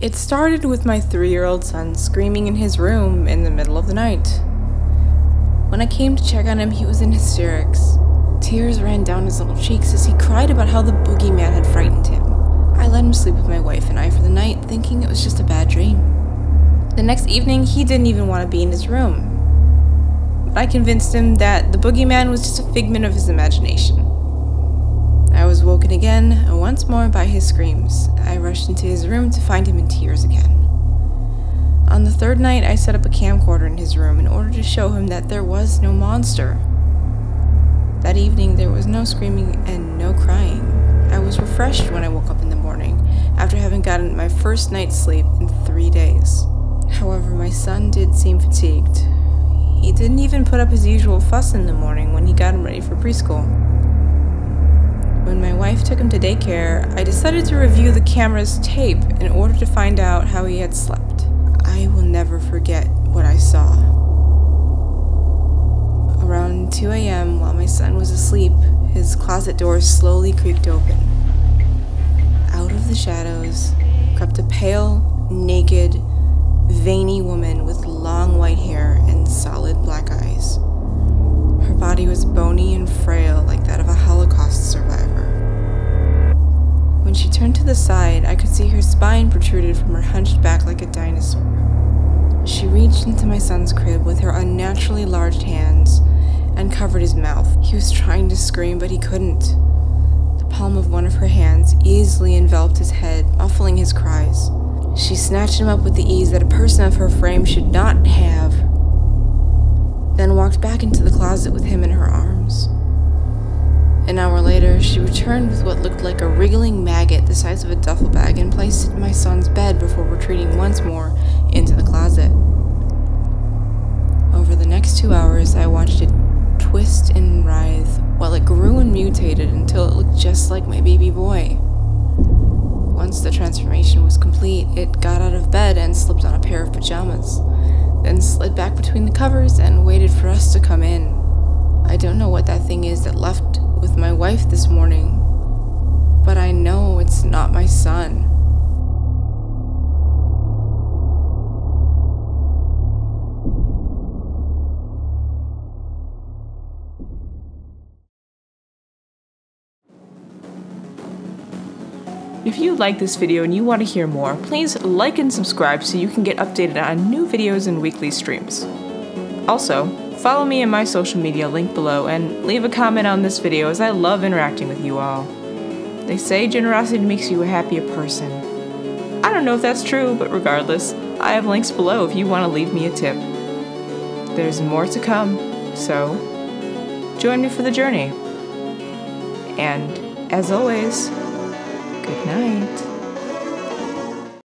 It started with my 3-year-old son screaming in his room in the middle of the night. When I came to check on him, he was in hysterics. Tears ran down his little cheeks as he cried about how the boogeyman had frightened him. I let him sleep with my wife and I for the night, thinking it was just a bad dream. The next evening, he didn't even want to be in his room. But I convinced him that the boogeyman was just a figment of his imagination. I was woken again, once more, by his screams. I rushed into his room to find him in tears again. On the third night, I set up a camcorder in his room in order to show him that there was no monster. That evening, there was no screaming and no crying. I was refreshed when I woke up in the morning, after having gotten my first night's sleep in 3 days. However, my son did seem fatigued. He didn't even put up his usual fuss in the morning when he got him ready for preschool. When my wife took him to daycare, I decided to review the camera's tape in order to find out how he had slept. I will never forget what I saw. Around 2 a.m., while my son was asleep, his closet door slowly creaked open. Out of the shadows crept a pale, naked, veiny woman with long white hair and solid black eyes. Her body was bony and frail like that of a Holocaust survivor. When she turned to the side, I could see her spine protruded from her hunched back like a dinosaur. She reached into my son's crib with her unnaturally large hands and covered his mouth. He was trying to scream, but he couldn't. The palm of one of her hands easily enveloped his head, muffling his cries. She snatched him up with the ease that a person of her frame should not have, then walked back into the closet with him in her arms. An hour later, she returned with what looked like a wriggling maggot the size of a duffel bag and placed it in my son's bed before retreating once more into the closet. Over the next 2 hours, I watched it twist and writhe while it grew and mutated until it looked just like my baby boy. Once the transformation was complete, it got out of bed and slipped on a pair of pajamas, then slid back between the covers and waited for us to come in. I don't know what that thing is that left with my wife this morning, but I know it's not my son. If you like this video and you want to hear more, please like and subscribe so you can get updated on new videos and weekly streams. Also, follow me in my social media link below and leave a comment on this video as I love interacting with you all. They say generosity makes you a happier person. I don't know if that's true, but regardless, I have links below if you want to leave me a tip. There's more to come, so join me for the journey. And as always, good night.